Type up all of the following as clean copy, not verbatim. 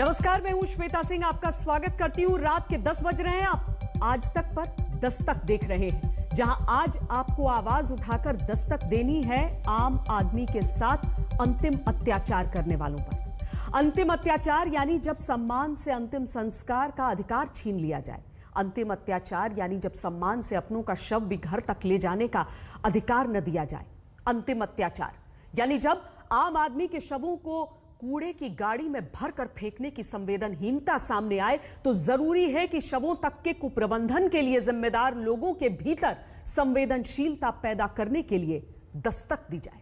नमस्कार, मैं हूं श्वेता सिंह। आपका स्वागत करती हूं। रात के 10 बज रहे हैं। आप आज तक पर दस्तक देख रहे हैं, जहां आज आपको आवाज उठाकर दस्तक देनी है आम आदमी के साथ अंतिम अत्याचार करने वालों पर। अंतिम अत्याचार यानी जब सम्मान से अंतिम संस्कार का अधिकार छीन लिया जाए। अंतिम अत्याचार यानी जब सम्मान से अपनों का शव भी घर तक ले जाने का अधिकार न दिया जाए। अंतिम अत्याचार यानी जब आम आदमी के शवों को कूड़े की गाड़ी में भरकर फेंकने की संवेदनहीनता सामने आए, तो जरूरी है कि शवों तक के कुप्रबंधन के लिए जिम्मेदार लोगों के भीतर संवेदनशीलता पैदा करने के लिए दस्तक दी जाए।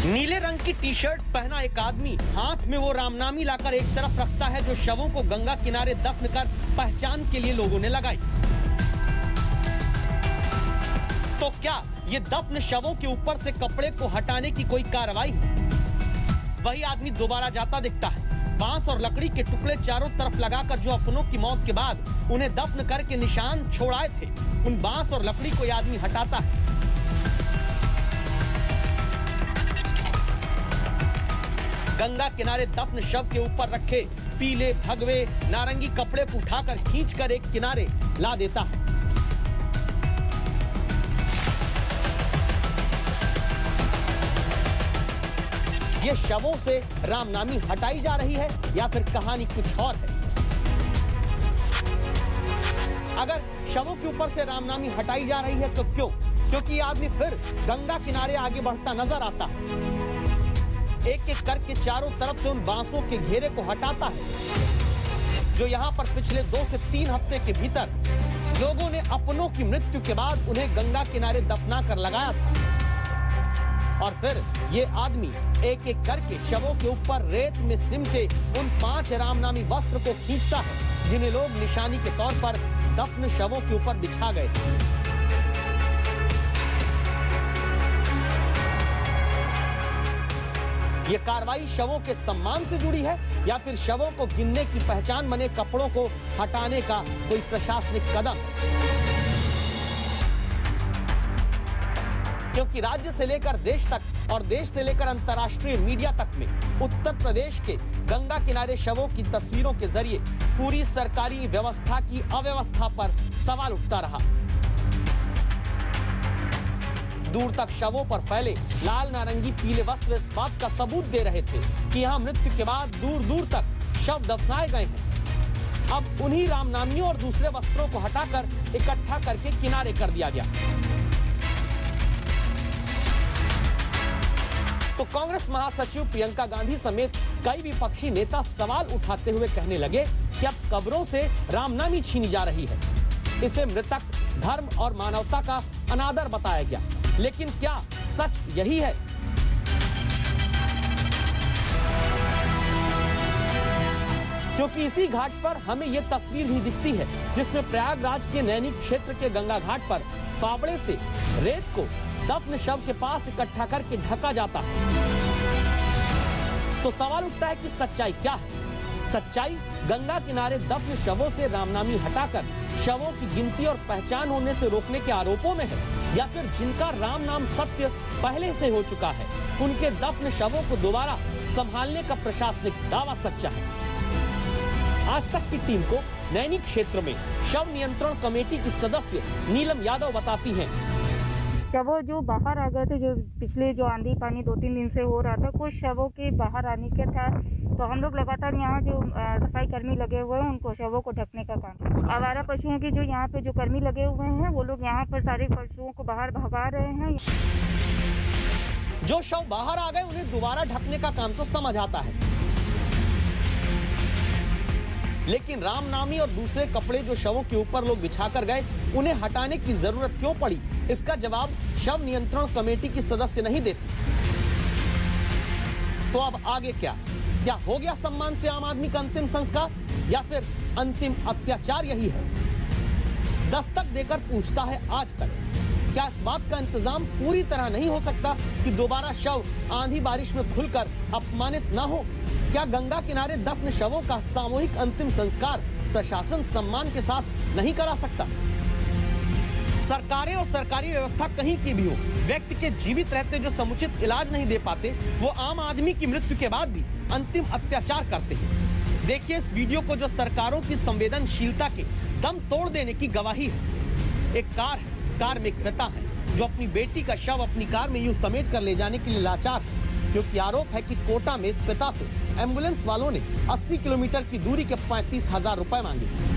नीले रंग की टी शर्ट पहना एक आदमी हाथ में वो रामनामी लाकर एक तरफ रखता है जो शवों को गंगा किनारे दफन कर पहचान के लिए लोगों ने लगाई। तो क्या ये दफन शवों के ऊपर से कपड़े को हटाने की कोई कार्रवाई है? वही आदमी दोबारा जाता दिखता है। बांस और लकड़ी के टुकड़े चारों तरफ लगाकर जो अपनों की मौत के बाद उन्हें दफन करके निशान छोड़ाए थे, उन बांस और लकड़ी को ये आदमी हटाता है। गंगा किनारे दफन शव के ऊपर रखे पीले, भगवे, नारंगी कपड़े को उठाकर खींचकर एक किनारे ला देता है। ये शवों से रामनामी हटाई जा रही है या फिर कहानी कुछ और है? अगर शवों के ऊपर से रामनामी हटाई जा रही है तो क्यों? क्योंकि ये आदमी फिर गंगा किनारे आगे बढ़ता नजर आता है। एक एक करके चारों तरफ से उन बांसों के घेरे को हटाता है जो यहाँ पर पिछले 2 से 3 हफ्ते के भीतर लोगों ने अपनों की मृत्यु के बाद उन्हें गंगा किनारे दफना कर लगाया था। और फिर ये आदमी एक एक करके शवों के ऊपर रेत में सिमटे उन 5 रामनामी वस्त्र को खींचता है जिन्हें लोग निशानी के तौर पर दफन शवों के ऊपर बिछा गए थे। ये कार्रवाई शवों के सम्मान से जुड़ी है या फिर शवों को गिनने की पहचान बने कपड़ों को हटाने का कोई प्रशासनिक कदम? क्योंकि राज्य से लेकर देश तक और देश से लेकर अंतर्राष्ट्रीय मीडिया तक में उत्तर प्रदेश के गंगा किनारे शवों की तस्वीरों के जरिए पूरी सरकारी व्यवस्था की अव्यवस्था पर सवाल उठता रहा। दूर तक शवों पर फैले लाल, नारंगी, पीले वस्त्र इस बात का सबूत दे रहे थे कि यहाँ मृत्यु के बाद दूर दूर तक शव दफनाए गए हैं। अब उन्हीं रामनामियों और दूसरे वस्त्रों को हटाकर इकट्ठा करके किनारे कर दिया गया। तो कांग्रेस महासचिव प्रियंका गांधी समेत कई विपक्षी नेता सवाल उठाते हुए कहने लगे कि अब कब्रों से रामनामी छीनी जा रही है। इसे मृतक, धर्म और मानवता का अनादर बताया गया। लेकिन क्या सच यही है? क्योंकि इसी घाट पर हमें यह तस्वीर भी दिखती है जिसमें प्रयागराज के नैनी क्षेत्र के गंगा घाट पर फावड़े से रेत को दफन शव के पास इकट्ठा करके ढका जाता है। तो सवाल उठता है कि सच्चाई क्या है? सच्चाई गंगा किनारे दफन शवों से रामनामी हटाकर शवों की गिनती और पहचान होने से रोकने के आरोपों में है, या फिर जिनका राम नाम सत्य पहले से हो चुका है उनके दफन शवों को दोबारा संभालने का प्रशासनिक दावा सच्चा है? आज तक की टीम को नैनी क्षेत्र में शव नियंत्रण कमेटी की सदस्य नीलम यादव बताती हैं। शवों जो बाहर आ गए थे, जो पिछले जो आंधी पानी 2-3 दिन से हो रहा था, कुछ शवों के बाहर आने के था, तो हम लोग लगातार यहाँ जो सफाई कर्मी लगे हुए हैं उनको शवों को ढकने का काम। आवारा पशुओं की जो यहाँ पे जो कर्मी लगे हुए हैं वो लोग यहाँ पर सारे पशुओं को बाहर भगा रहे हैं। जो शव बाहर आ गए उन्हें दोबारा ढकने का काम तो समझ आता है, लेकिन रामनामी और दूसरे कपड़े जो शवों के ऊपर लोग बिछाकर गए उन्हें हटाने की जरूरत क्यों पड़ी? इसका जवाब शव नियंत्रण कमेटी की सदस्य नहीं देती। तो अब आगे क्या? क्या हो गया सम्मान से आम आदमी का अंतिम संस्कार या फिर अंतिम अत्याचार यही है? दस्तक देकर पूछता है आज तक, क्या इस बात का इंतजाम पूरी तरह नहीं हो सकता कि दोबारा शव आंधी बारिश में खुलकर अपमानित ना हो? क्या गंगा किनारे दफन शवों का सामूहिक अंतिम संस्कार प्रशासन सम्मान के साथ नहीं करा सकता? सरकारें और सरकारी व्यवस्था कहीं की भी हो, व्यक्ति के जीवित रहते जो समुचित इलाज नहीं दे पाते, वो आम आदमी की मृत्यु के बाद भी अंतिम अत्याचार करते हैं। देखिए इस वीडियो को, जो सरकारों की संवेदनशीलता के दम तोड़ देने की गवाही है। एक कार में एक पिता है जो अपनी बेटी का शव अपनी कार में यूं समेट कर ले जाने के लिए लाचार है, क्योंकि आरोप है कि कोटा में इस पिता से एम्बुलेंस वालों ने 80 किलोमीटर की दूरी के 35,000 रुपए मांगे।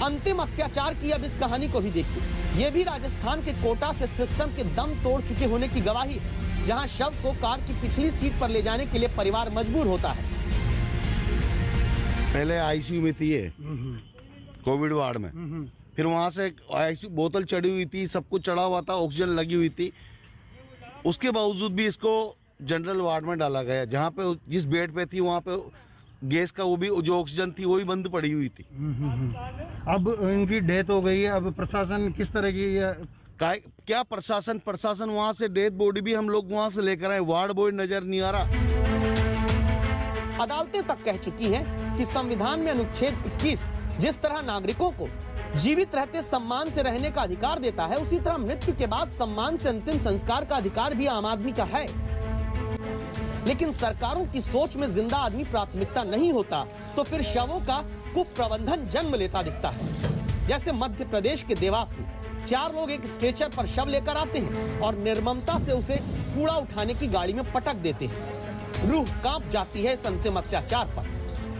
अंतिम अत्याचार की अब इस कहानी को भी देखिए। ये भी राजस्थान के कोटा से सिस्टम के दम तोड़ चुके होने की गवाही है, जहां शव को कार की पिछली सीट पर ले जाने के लिए परिवार मजबूर होता है। पहले आईसीयू में थी ये, कोविड वार्ड में, फिर वहां से आईसीयू बोतल चढ़ी हुई थी, सब कुछ चढ़ा हुआ था, ऑक्सीजन लगी हुई थी। उसके बावजूद भी इसको जनरल वार्ड में डाला गया, जहाँ पे जिस बेड पे थी वहाँ पे गैस का वो भी जो ऑक्सीजन थी वो भी बंद पड़ी हुई थी। अब इनकी डेथ हो गई है, अब प्रशासन किस तरह की क्या प्रशासन वहाँ से डेथ बॉडी भी हम लोग वहाँ से लेकर आए, वार्ड बॉय नजर नहीं आ रहा। अदालतें तक कह चुकी हैं कि संविधान में अनुच्छेद 21 जिस तरह नागरिकों को जीवित रहते सम्मान से रहने का अधिकार देता है, उसी तरह मृत्यु के बाद सम्मान से अंतिम संस्कार का अधिकार भी आम आदमी का है। लेकिन सरकारों की सोच में जिंदा आदमी प्राथमिकता नहीं होता, तो फिर शवों का कुप्रबंधन जन्म लेता दिखता है। जैसे मध्य प्रदेश के देवास में 4 लोग एक स्ट्रेचर पर शव लेकर आते हैं और निर्ममता से उसे कूड़ा उठाने की गाड़ी में पटक देते हैं। रूह कांप जाती है इस अंतिम अत्याचार पर।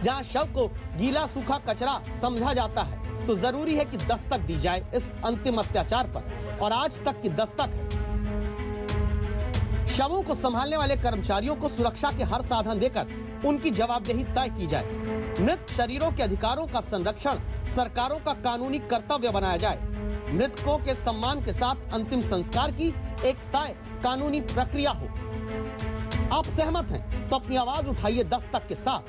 जहां शव को गीला सूखा कचरा समझा जाता है, तो जरूरी है कि दस्तक दी जाए इस अंतिम अत्याचार पर, और आज तक की दस्तक है। शवों को संभालने वाले कर्मचारियों को सुरक्षा के हर साधन देकर उनकी जवाबदेही तय की जाए। मृत शरीरों के अधिकारों का संरक्षण सरकारों का कानूनी कर्तव्य बनाया जाए। मृतकों के सम्मान के साथ अंतिम संस्कार की एक तय कानूनी प्रक्रिया हो। आप सहमत हैं तो अपनी आवाज उठाइए दस्तक के साथ।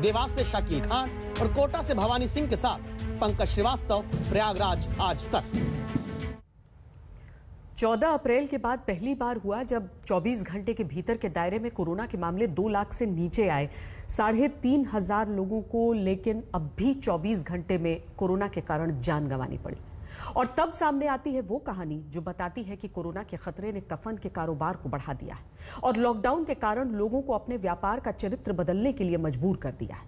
देवास से शकील खान और कोटा से भवानी सिंह के साथ पंकज श्रीवास्तव, प्रयागराज आज तक। 14 अप्रैल के बाद पहली बार हुआ जब 24 घंटे के भीतर के दायरे में कोरोना के मामले 2 लाख से नीचे आए। 3,500 लोगों को लेकिन अब भी 24 घंटे में कोरोना के कारण जान गंवानी पड़ी। और तब सामने आती है वो कहानी जो बताती है कि कोरोना के खतरे ने कफन के कारोबार को बढ़ा दिया है और लॉकडाउन के कारण लोगों को अपने व्यापार का चरित्र बदलने के लिए मजबूर कर दिया है।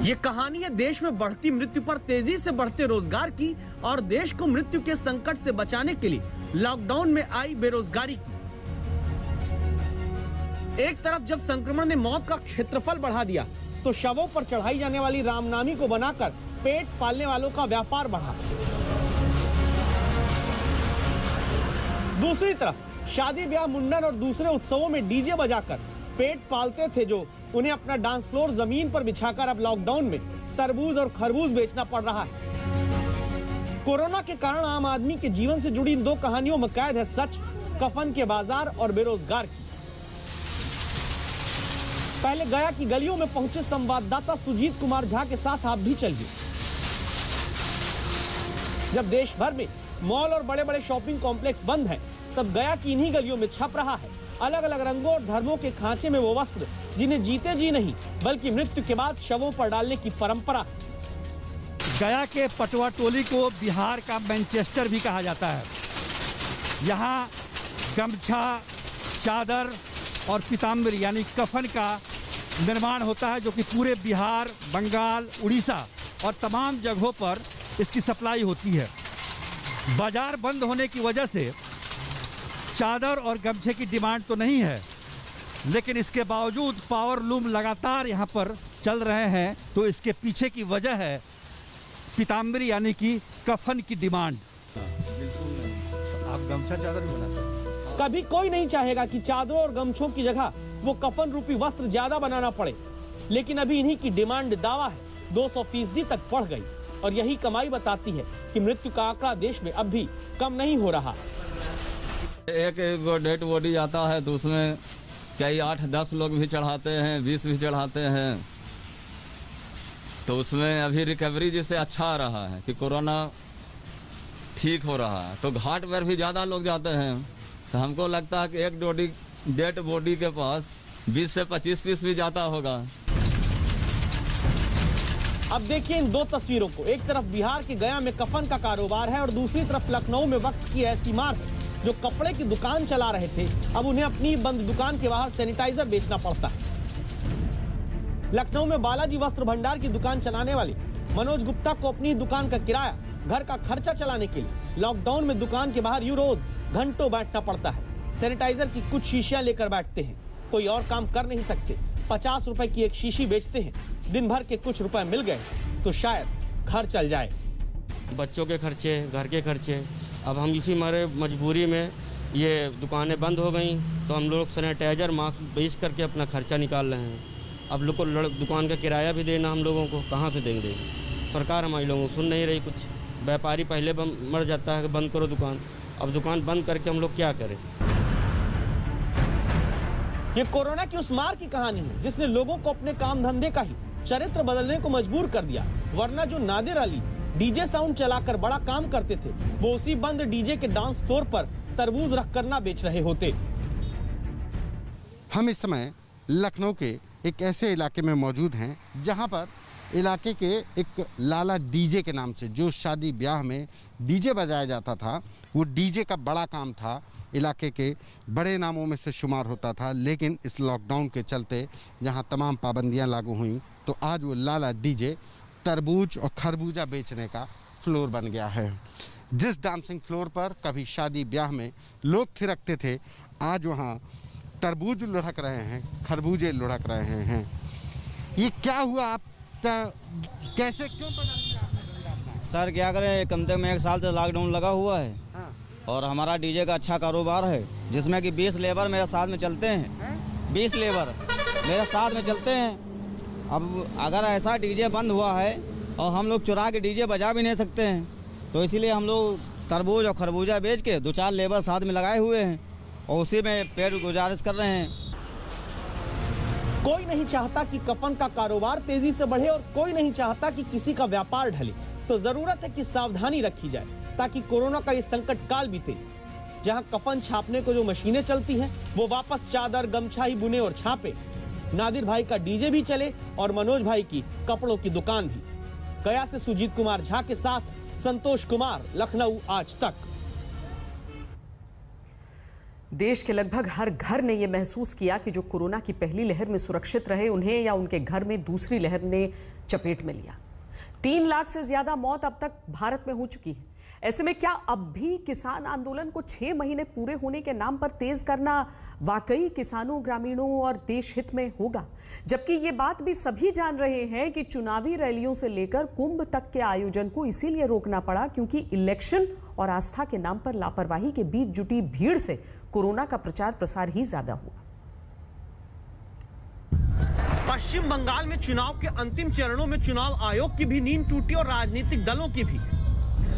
ये कहानी है देश में बढ़ती मृत्यु पर तेजी से बढ़ते रोजगार की और देश को मृत्यु के संकट से बचाने के लिए लॉकडाउन में आई बेरोजगारी की। एक तरफ जब संक्रमण ने मौत का क्षेत्रफल बढ़ा दिया, तो शवों पर चढ़ाई जाने वाली रामनामी को बनाकर पेट पालने वालों का व्यापार बढ़ा। दूसरी तरफ शादी ब्याह मुंडन और दूसरे उत्सवों में डीजे बजाकर पेट पालते थे जो उन्हें अपना डांस फ्लोर जमीन पर बिछाकर अब लॉकडाउन में तरबूज और खरबूज बेचना पड़ रहा है। कोरोना के कारण आम आदमी के जीवन से जुड़ी इन 2 कहानियों में कैद है सच, कफन के बाजार और बेरोजगार की। पहले गया की गलियों में पहुंचे संवाददाता सुजीत कुमार झा के साथ आप भी चलिए। जब देश भर में मॉल और बड़े बड़े शॉपिंग कॉम्प्लेक्स बंद हैं, तब गया की इन्हीं गलियों में छप रहा है अलग अलग रंगों और धर्मों के खांचे में वो वस्त्र जिन्हें जीते जी नहीं बल्कि मृत्यु के बाद शवों पर डालने की परंपरा है। गया के पटवा टोली को बिहार का मैनचेस्टर भी कहा जाता है। यहाँ गमछा, चादर और पीताम्बरी यानी कफन का निर्माण होता है, जो कि पूरे बिहार, बंगाल, उड़ीसा और तमाम जगहों पर इसकी सप्लाई होती है। बाजार बंद होने की वजह से चादर और गमछे की डिमांड तो नहीं है, लेकिन इसके बावजूद पावर लूम लगातार यहाँ पर चल रहे हैं। तो इसके पीछे की वजह है पीताम्बरी यानी कि कफन की डिमांड। आप गमछा चादर भी बनाते हैं? कभी कोई नहीं चाहेगा कि चादरों और गमछों की जगह वो कफन रूपी वस्त्र ज्यादा बनाना पड़े, लेकिन अभी इन्हीं की डिमांड दावा है 200% तक बढ़ गई और यही कमाई बताती है कि मृत्यु का आंकड़ा देश में अब भी कम नहीं हो रहा। एक डेड बॉडी आता है तो उसमें कई 8-10 लोग भी चढ़ाते हैं, 20 भी चढ़ाते हैं, तो उसमें अभी रिकवरी जैसे अच्छा आ रहा है कि कोरोना ठीक हो रहा है, तो घाट पर भी ज्यादा लोग जाते हैं। तो हमको लगता है कि एक डेड बॉडी के पास 20 से 25 पीस भी जाता होगा। अब देखिए इन दो तस्वीरों को, एक तरफ बिहार के गया में कफन का कारोबार है और दूसरी तरफ लखनऊ में वक्त की ऐसी मार है। जो कपड़े की दुकान चला रहे थे, अब उन्हें अपनी बंद दुकान के बाहर सैनिटाइजर बेचना पड़ता है। लखनऊ में बालाजी वस्त्र भंडार की दुकान चलाने वाले मनोज गुप्ता को अपनी दुकान का किराया, घर का खर्चा चलाने के लिए लॉकडाउन में दुकान के बाहर यूं रोज घंटों बैठना पड़ता है। सैनिटाइजर की कुछ शीशियां लेकर बैठते हैं, कोई और काम कर नहीं सकते। 50 रुपए की एक शीशी बेचते हैं, दिन भर के कुछ रुपए मिल गए तो शायद घर चल जाए। बच्चों के खर्चे, घर के खर्चे, अब हम इसी मारे मजबूरी में ये दुकानें बंद हो गई तो हम लोग सैनिटाइजर मास्क बेच करके अपना खर्चा निकाल रहे हैं। अब लोग को दुकान का किराया भी देना हम लोगों को कहाँ से देंगे? सरकार हमारे लोगों को सुन नहीं रही कुछ। व्यापारी पहले मर जाता है कि बंद करो दुकान, अब दुकान बंद करके हम लोग क्या करें? ये कोरोना की उस मार की कहानी है जिसने लोगों को अपने काम धंधे का ही चरित्र बदलने को मजबूर कर दिया। वरना जो नादिर अली डीजे साउंड चलाकर बड़ा काम करते थे, वो उसी बंद डीजे के डांस फ्लोर पर तरबूज रख कर ना बेच रहे होते। हम इस समय लखनऊ के एक ऐसे इलाके में मौजूद हैं जहां पर इलाके के एक लाला डीजे के नाम से, जो शादी ब्याह में डीजे बजाया जाता था, वो डीजे का बड़ा काम था, इलाके के बड़े नामों में से शुमार होता था। लेकिन इस लॉकडाउन के चलते जहां तमाम पाबंदियां लागू हुई तो आज वो लाला डीजे तरबूज और खरबूजा बेचने का फ्लोर बन गया है। जिस डांसिंग फ्लोर पर कभी शादी ब्याह में लोग थिरकते थे, आज वहाँ तरबूज लुढ़क रहे हैं, खरबूजे लुढ़क रहे हैं। ये क्या हुआ? आप कैसे, क्यों बदल गया? सर क्या करें, कम से कम 1 साल से लॉकडाउन लगा हुआ है। हाँ। और हमारा डीजे का अच्छा कारोबार है जिसमें कि 20 लेबर मेरे साथ में चलते हैं। 20 लेबर मेरे साथ में चलते हैं। अब अगर ऐसा डीजे बंद हुआ है और हम लोग चुरा के डीजे बजा भी नहीं सकते हैं, तो इसीलिए हम लोग तरबूज और खरबूजा बेच के 2-4 लेबर साथ में लगाए हुए हैं और उसी में पेट गुजारिश कर रहे हैं। कोई नहीं चाहता कि कफन का कारोबार तेजी से बढ़े और कोई नहीं चाहता कि किसी का व्यापार ढले। तो जरूरत है कि सावधानी रखी जाए ताकि कोरोना का ये संकट काल बीते। जहां कफन छापने को जो मशीनें चलती हैं, वो वापस चादर गमछा ही बुने और छापे। नादिर भाई का डीजे भी चले और मनोज भाई की कपड़ों की दुकान भी। गया से सुजीत कुमार झा के साथ संतोष कुमार, लखनऊ आज तक। देश के लगभग हर घर ने यह महसूस किया कि जो कोरोना की पहली लहर में सुरक्षित रहे, उन्हें या उनके घर में दूसरी लहर ने चपेट में लिया। 3 लाख से ज्यादा मौत अब तक भारत में हो चुकी है। ऐसे में क्या अब भी किसान आंदोलन को 6 महीने पूरे होने के नाम पर तेज करना वाकई किसानों, ग्रामीणों और देश हित में होगा? जबकि ये बात भी सभी जान रहे हैं कि चुनावी रैलियों से लेकर कुंभ तक के आयोजन को इसीलिए रोकना पड़ा क्योंकि इलेक्शन और आस्था के नाम पर लापरवाही के बीच जुटी भीड़ से कोरोना का प्रचार प्रसार ही ज्यादा हुआ। पश्चिम बंगाल में चुनाव के अंतिम चरणों में चुनाव आयोग की भी नींद टूटी और राजनीतिक दलों की भी।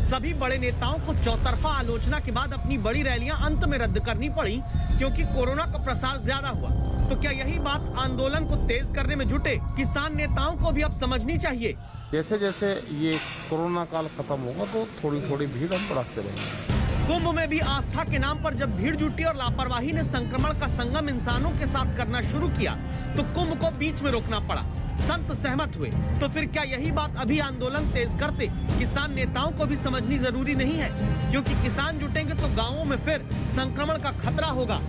सभी बड़े नेताओं को चौतरफा आलोचना के बाद अपनी बड़ी रैलियां अंत में रद्द करनी पड़ी क्योंकि कोरोना का प्रसार ज्यादा हुआ। तो क्या यही बात आंदोलन को तेज करने में जुटे किसान नेताओं को भी अब समझनी चाहिए? जैसे जैसे ये कोरोना काल खत्म होगा तो थोड़ी थोड़ी भीड़ हम बढ़ाते रहेंगे। कुंभ में भी आस्था के नाम पर जब भीड़ जुटी और लापरवाही ने संक्रमण का संगम इंसानों के साथ करना शुरू किया तो कुंभ को बीच में रोकना पड़ा। संत सहमत हुए तो फिर क्या यही बात अभी आंदोलन तेज करते किसान नेताओं को भी समझनी जरूरी नहीं है? क्योंकि किसान जुटेंगे तो गांवों में फिर संक्रमण का खतरा होगा।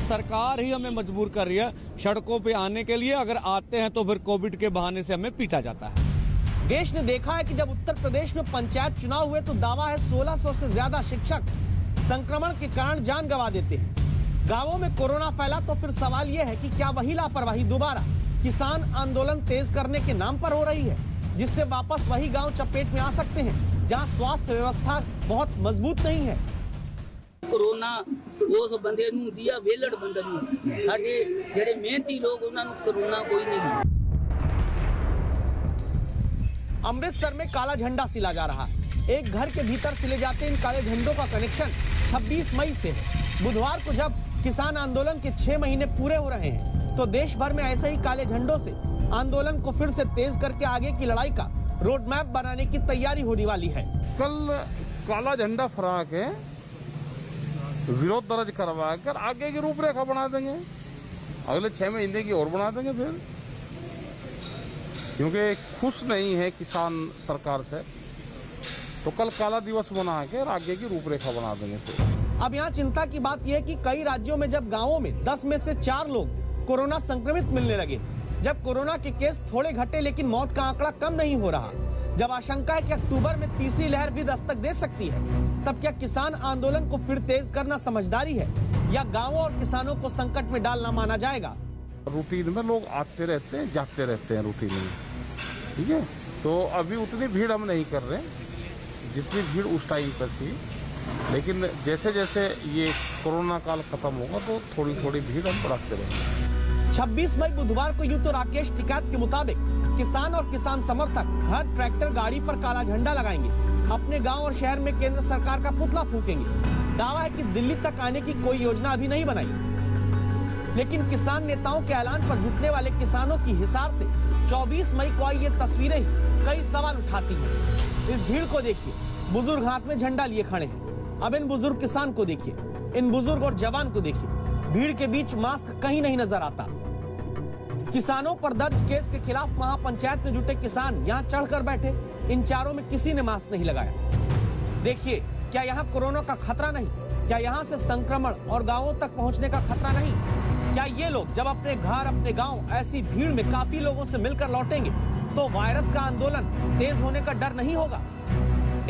सरकार ही हमें मजबूर कर रही है सड़कों पे आने के लिए। अगर आते हैं तो फिर कोविड के बहाने से हमें पीटा जाता है। देश ने देखा है कि जब उत्तर प्रदेश में पंचायत चुनाव हुए तो दावा है 1600 से ज्यादा शिक्षक संक्रमण के कारण जान गंवा देते हैं। गांवों में कोरोना फैला तो फिर सवाल यह है कि क्या वही लापरवाही दोबारा किसान आंदोलन तेज करने के नाम पर हो रही है, जिससे वापस वही गांव चपेट में आ सकते हैं जहां स्वास्थ्य व्यवस्था बहुत मजबूत नहीं है। कोरोना उस बंदे नूं दिया वेलड़ बंदे नूं, साडे जेड़े मेहनती लोग उन्हां नूं कोरोना कोई नहीं। अमृतसर में काला झंडा सिला जा रहा है। एक घर के भीतर सिले जाते इन काले झंडों का कनेक्शन 26 मई से है। बुधवार को जब किसान आंदोलन के 6 महीने पूरे हो रहे हैं तो देश भर में ऐसे ही काले झंडों से आंदोलन को फिर से तेज करके आगे की लड़ाई का रोड मैप बनाने की तैयारी होने वाली है। कल काला झंडा फहरा के विरोध दर्ज करवा कर आगे की रूपरेखा बना देंगे, अगले 6 महीने की और बना देंगे फिर, क्योंकि खुश नहीं है किसान सरकार से, तो कल काला दिवस बना के आगे की रूपरेखा बना देंगे फिर। अब यहाँ चिंता की बात यह है कि कई राज्यों में जब गांवों में 10 में से 4 लोग कोरोना संक्रमित मिलने लगे, जब कोरोना के केस थोड़े घटे लेकिन मौत का आंकड़ा कम नहीं हो रहा, जब आशंका है कि अक्टूबर में तीसरी लहर भी दस्तक दे सकती है, तब क्या किसान आंदोलन को फिर तेज करना समझदारी है या गांवों और किसानों को संकट में डालना माना जाएगा? रूटीन में लोग आते रहते हैं, जाते रहते हैं रूटीन में, ठीक है। तो अभी उतनी भीड़ हम नहीं कर रहे जितनी भीड़ उस टाइम पर थी, लेकिन जैसे जैसे ये कोरोना काल खत्म होगा तो थोड़ी थोड़ी भीड़ हम बढ़ाते रहेंगे। 26 मई बुधवार को यूं तो राकेश टिकैत के मुताबिक किसान और किसान समर्थक घर ट्रैक्टर गाड़ी पर काला झंडा लगाएंगे, अपने गांव और शहर में केंद्र सरकार का पुतला फूकेंगे। दावा है कि दिल्ली तक आने की कोई योजना अभी नहीं बनाई, लेकिन किसान नेताओं के ऐलान पर जुटने वाले किसानों की हिसार से 24 मई को आई ये तस्वीरें ही कई सवाल उठाती हैं। इस भीड़ को देखिए, बुजुर्ग हाथ में झंडा लिए खड़े हैं। अब इन बुजुर्ग किसान को देखिए, इन बुजुर्ग और जवान को देखिए, भीड़ के बीच मास्क कहीं नहीं नजर आता। किसानों पर दर्ज केस के खिलाफ महापंचायत में जुटे किसान यहाँ चढ़कर बैठे, इन चारों में किसी ने मास्क नहीं लगाया। देखिए, क्या यहाँ कोरोना का खतरा नहीं? क्या यहाँ से संक्रमण और गांवों तक पहुँचने का खतरा नहीं? क्या ये लोग जब अपने घर, अपने गांव ऐसी भीड़ में काफी लोगों से मिलकर लौटेंगे तो वायरस का आंदोलन तेज होने का डर नहीं होगा?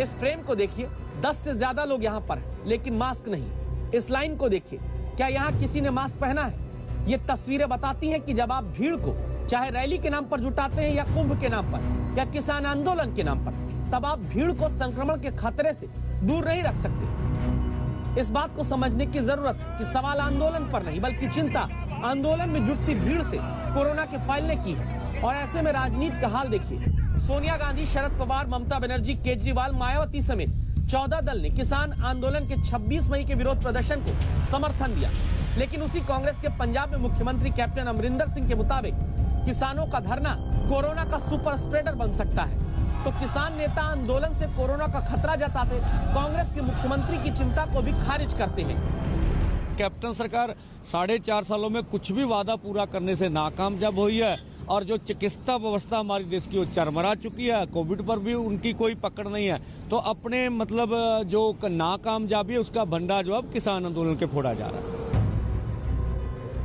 इस फ्रेम को देखिए, 10 से ज्यादा लोग यहाँ पर हैं, लेकिन मास्क नहीं। इस लाइन को देखिए, क्या यहाँ किसी ने मास्क पहना है? ये तस्वीरें बताती हैं कि जब आप भीड़ को चाहे रैली के नाम पर जुटाते हैं या कुंभ के नाम पर या किसान आंदोलन के नाम पर, तब आप भीड़ को संक्रमण के खतरे से दूर नहीं रख सकते। इस बात को समझने की जरूरत है कि सवाल आंदोलन पर नहीं बल्कि चिंता आंदोलन में जुटती भीड़ से कोरोना के फैलने की है। और ऐसे में राजनीति का हाल देखिए, सोनिया गांधी, शरद पवार, ममता बनर्जी, केजरीवाल, मायावती समेत 14 दल ने किसान आंदोलन के 26 मई के विरोध प्रदर्शन को समर्थन दिया, लेकिन उसी कांग्रेस के पंजाब में मुख्यमंत्री कैप्टन अमरिंदर सिंह के मुताबिक किसानों का धरना कोरोना का सुपर स्प्रेडर बन सकता है। तो किसान नेता आंदोलन से कोरोना का खतरा जताते कांग्रेस के मुख्यमंत्री की चिंता को भी खारिज करते हैं। कैप्टन सरकार 4.5 सालों में कुछ भी वादा पूरा करने से नाकाम जब हुई है, और जो चिकित्सा व्यवस्था हमारी देश की वो चरमरा चुकी है, कोविड पर भी उनकी कोई पकड़ नहीं है, तो अपने मतलब जो नाकामयाबी है उसका भंडार जो अब किसान आंदोलन के फोड़ा जा रहा है।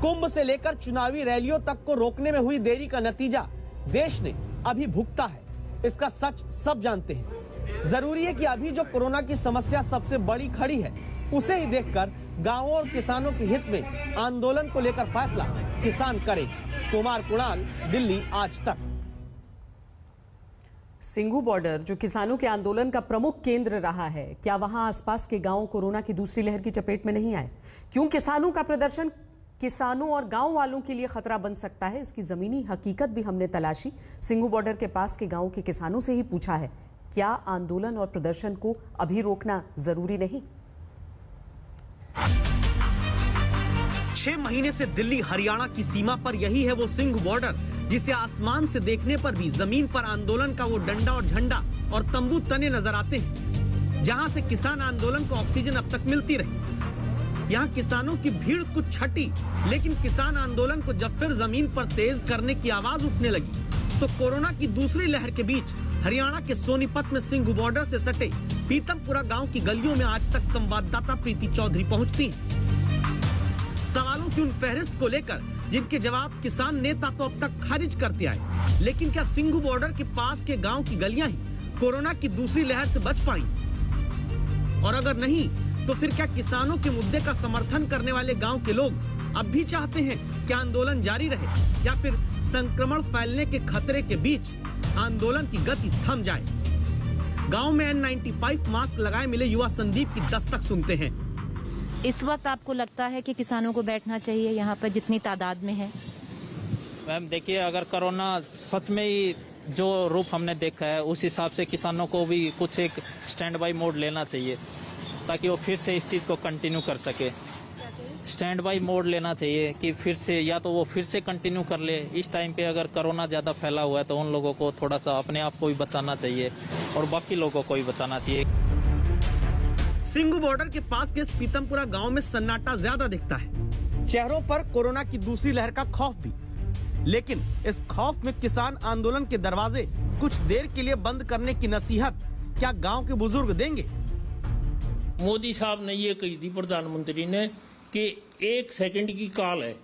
कुंभ से लेकर चुनावी रैलियों तक को रोकने में हुई देरी का नतीजा देश ने अभी भुगता है, इसका सच सब जानते हैं। जरूरी है कि अभी जो कोरोना की समस्या सबसे बड़ी खड़ी है, उसे ही देखकर गांवों और किसानों के हित में आंदोलन को लेकर फैसला किसान करे। कुमार कुणाल, दिल्ली, आज तक। सिंघू बॉर्डर जो किसानों के आंदोलन का प्रमुख केंद्र रहा है, क्या वहां आसपास के गांव कोरोना की दूसरी लहर की चपेट में नहीं आए? क्यों किसानों का प्रदर्शन किसानों और गांव वालों के लिए खतरा बन सकता है? इसकी जमीनी हकीकत भी हमने तलाशी। सिंघू बॉर्डर के पास के गांव के किसानों से ही पूछा है, क्या आंदोलन और प्रदर्शन को अभी रोकना जरूरी नहीं? 6 महीने से दिल्ली हरियाणा की सीमा पर यही है वो सिंघू बॉर्डर, जिसे आसमान से देखने पर भी जमीन पर आंदोलन का वो डंडा और झंडा और तंबू तने नजर आते हैं, जहां से किसान आंदोलन को ऑक्सीजन अब तक मिलती रही। यहाँ किसानों की भीड़ कुछ छटी, लेकिन किसान आंदोलन को जब फिर जमीन पर तेज करने की आवाज उठने लगी, तो कोरोना की दूसरी लहर के बीच हरियाणा के सोनीपत में सिंघू बॉर्डर से सटे पीतमपुरा गांव की गलियों में आज तक संवाददाता प्रीति चौधरी पहुंचती हैं। सवालों की उन फहरिस्त को लेकर जिनके जवाब किसान नेता तो अब तक खारिज करते आए, लेकिन क्या सिंघू बॉर्डर के पास के गांव की गलियां ही कोरोना की दूसरी लहर से बच पाई? और अगर नहीं, तो फिर क्या किसानों के मुद्दे का समर्थन करने वाले गांव के लोग अब भी चाहते हैं कि आंदोलन जारी रहे, या फिर संक्रमण फैलने के खतरे के बीच आंदोलन की गति थम जाए? गांव में N95 मास्क लगाए मिले युवा संदीप की दस्तक सुनते हैं। इस वक्त आपको लगता है कि किसानों को बैठना चाहिए यहाँ पर जितनी तादाद में है? मैम देखिए, अगर कोरोना सच में ही जो रूप हमने देखा है, उस हिसाब से किसानों को भी कुछ एक स्टैंड बाई मोड लेना चाहिए, ताकि वो फिर से इस चीज़ को कंटिन्यू कर सके। स्टैंड बाई मोड लेना चाहिए कि फिर से या तो वो फिर से कंटिन्यू कर ले। इस टाइम पे अगर कोरोना ज़्यादा फैला हुआ है तो उन लोगों को थोड़ा सा अपने आप को भी बचाना चाहिए और बाकी लोगों को भी बचाना चाहिए। सिंगू बॉर्डर के पास के इस पीतमपुरा गांव में सन्नाटा ज्यादा दिखता है। चेहरों पर कोरोना की दूसरी लहर का खौफ भी, लेकिन इस खौफ में किसान आंदोलन के दरवाजे कुछ देर के लिए बंद करने की नसीहत क्या गांव के बुजुर्ग देंगे? मोदी साहब ने ये कही थी, प्रधानमंत्री ने, कि 1 सेकंड की कॉल है,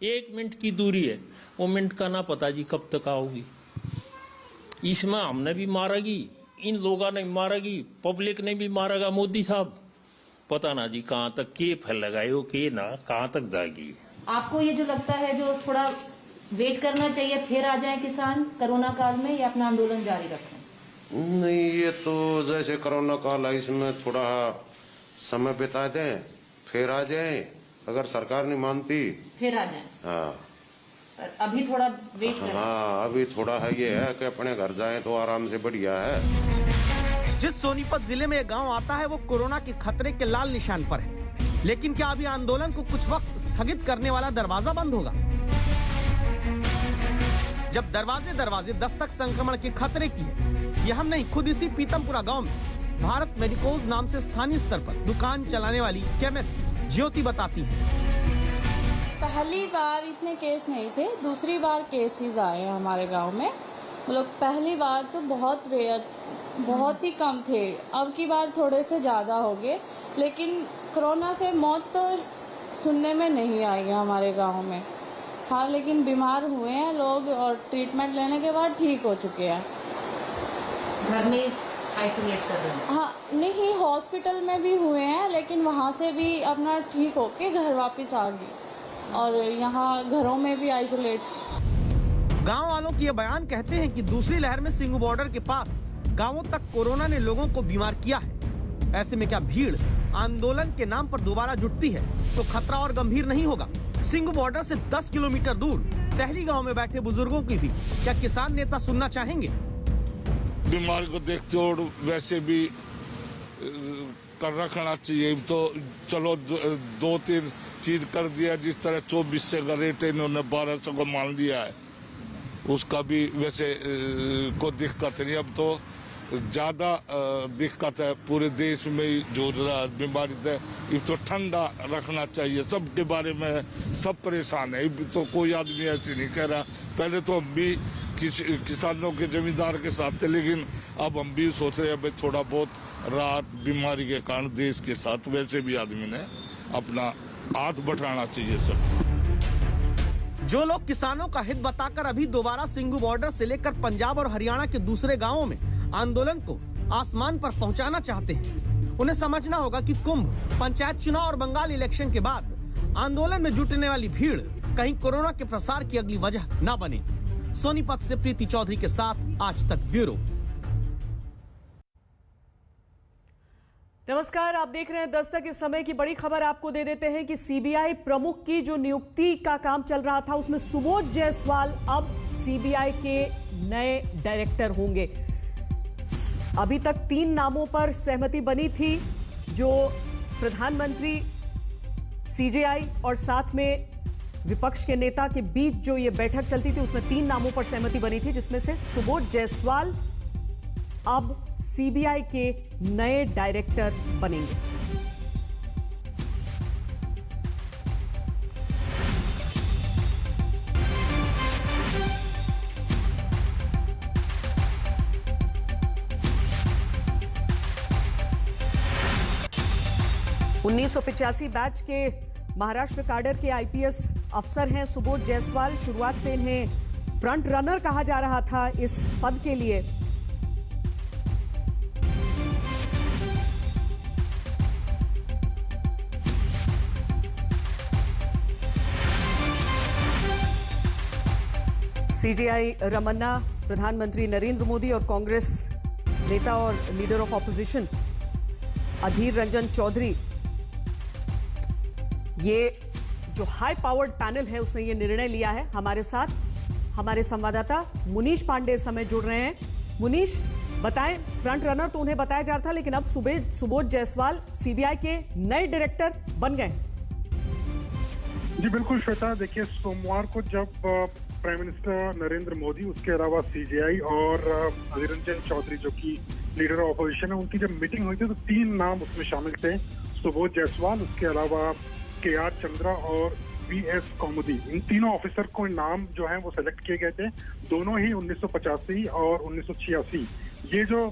1 मिनट की दूरी है, वो मिनट का ना पता जी कब तक आओगी। इसमें हमने भी मारेगी, इन लोगों ने मारेगी, पब्लिक ने भी मारेगा मोदी साहब। पता ना जी कहाँ तक के फैलेगा यो, के ना कहाँ तक जाएगी। आपको ये जो लगता है जो थोड़ा वेट करना चाहिए, फिर आ जाए किसान कोरोना काल में, या अपना आंदोलन जारी रखें? नहीं, ये तो जैसे कोरोना काल है, इसमें थोड़ा समय बिता दें, फिर आ जाए। अगर सरकार नहीं मानती फिर आ जाए। हाँ, अभी थोड़ा वेट करें। हाँ, अभी थोड़ा है, ये है कि अपने घर जाएं तो आराम से बढ़िया है। जिस सोनीपत जिले में गांव आता है वो कोरोना के खतरे के लाल निशान पर है, लेकिन क्या अभी आंदोलन को कुछ वक्त स्थगित करने वाला दरवाजा बंद होगा? जब दरवाजे दस्तक संक्रमण के खतरे की है, ये हम नहीं, खुद इसी पीतमपुरा गांव में भारत मेडिकोज नाम से स्थानीय स्तर पर दुकान चलाने वाली केमिस्ट ज्योति बताती है। पहली बार इतने केस नहीं थे, दूसरी बार केसेस आए हमारे गांव में। मतलब पहली बार तो बहुत रेयर, बहुत ही कम थे, अब की बार थोड़े से ज़्यादा हो गए। लेकिन कोरोना से मौत तो सुनने में नहीं आई है हमारे गांव में। हाँ, लेकिन बीमार हुए हैं लोग और ट्रीटमेंट लेने के बाद ठीक हो चुके हैं। घर में आइसोलेट कर रहे हैं? हाँ, नहीं, हॉस्पिटल में भी हुए हैं, लेकिन वहाँ से भी अपना ठीक होके घर वापस आ गए, और यहाँ घरों में भी आइसोलेट। गांव वालों की ये बयान कहते हैं कि दूसरी लहर में सिंगू बॉर्डर के पास गांवों तक कोरोना ने लोगों को बीमार किया है। ऐसे में क्या भीड़ आंदोलन के नाम पर दोबारा जुटती है तो खतरा और गंभीर नहीं होगा? सिंगू बॉर्डर से 10 किलोमीटर दूर टहली गांव में बैठे बुजुर्गों की भी क्या किसान नेता सुनना चाहेंगे? बीमारी को देखते और वैसे भी कर रखना चाहिए। तो चलो 2-3 चीज कर दिया, जिस तरह 2400 का रेट इन्होंने 1200 को मान लिया है, उसका भी वैसे कोई दिक्कत नहीं। अब तो ज्यादा दिक्कत है, पूरे देश में ही जूझ रहा है बीमारी से। ये तो ठंडा रखना चाहिए, सबके बारे में सब परेशान है। तो कोई आदमी ऐसे नहीं कह रहा। पहले तो हम भी किसानों के जमींदार के साथ थे, लेकिन अब हम भी सोच रहे हैं थोड़ा बहुत राहत बीमारी के कारण देश के साथ। वैसे भी आदमी ने अपना हाथ बटाना चाहिए सब। जो लोग किसानों का हित बताकर अभी दोबारा सिंगू बॉर्डर से लेकर पंजाब और हरियाणा के दूसरे गांवों में आंदोलन को आसमान पर पहुंचाना चाहते हैं, उन्हें समझना होगा कि कुंभ, पंचायत चुनाव और बंगाल इलेक्शन के बाद आंदोलन में जुटने वाली भीड़ कहीं कोरोना के प्रसार की अगली वजह न बने। सोनीपत से प्रीति चौधरी के साथ आज तक ब्यूरो। नमस्कार, आप देख रहे हैं दस्तक। इस समय की बड़ी खबर आपको दे देते हैं कि सीबीआई प्रमुख की जो नियुक्ति का काम चल रहा था उसमें सुबोध जायसवाल अब सीबीआई के नए डायरेक्टर होंगे। अभी तक 3 नामों पर सहमति बनी थी, जो प्रधानमंत्री, सीजेआई और साथ में विपक्ष के नेता के बीच जो ये बैठक चलती थी उसमें 3 नामों पर सहमति बनी थी, जिसमें से सुबोध जायसवाल अब सीबीआई के नए डायरेक्टर बनेंगे। उन्नीस 1985 बैच के महाराष्ट्र काडर के आईपीएस अफसर हैं सुबोध जायसवाल। शुरुआत से इन्हें फ्रंट रनर कहा जा रहा था इस पद के लिए। सीजेआई रमन्ना, प्रधानमंत्री नरेंद्र मोदी और कांग्रेस नेता और leader of opposition Adhir Ranjan Chaudhary, ये जो हाई पावर्ड पैनल है उसने ये निर्णय लिया है। हमारे साथ हमारे संवाददाता मुनीश पांडे इस समय जुड़ रहे हैं। मुनीश, बताएं, फ्रंट रनर तो उन्हें बताया जा रहा था, लेकिन अब सुबोध जायसवाल सीबीआई के नए डायरेक्टर बन गए। जी बिल्कुल श्वेता, देखिए सोमवार को जब प्राइम मिनिस्टर नरेंद्र मोदी, उसके अलावा सीजेआई और अधीर रंजन चौधरी जो कि लीडर ऑफ अपोजिशन है, उनकी जब मीटिंग हुई थी तो 3 नाम उसमें शामिल थे, सुबोध जायसवाल, उसके अलावा KR चंद्रा और VS कौमुदी। इन तीनों ऑफिसर को नाम जो है वो सेलेक्ट किए गए थे, दोनों ही 1985 और 1986 ये जो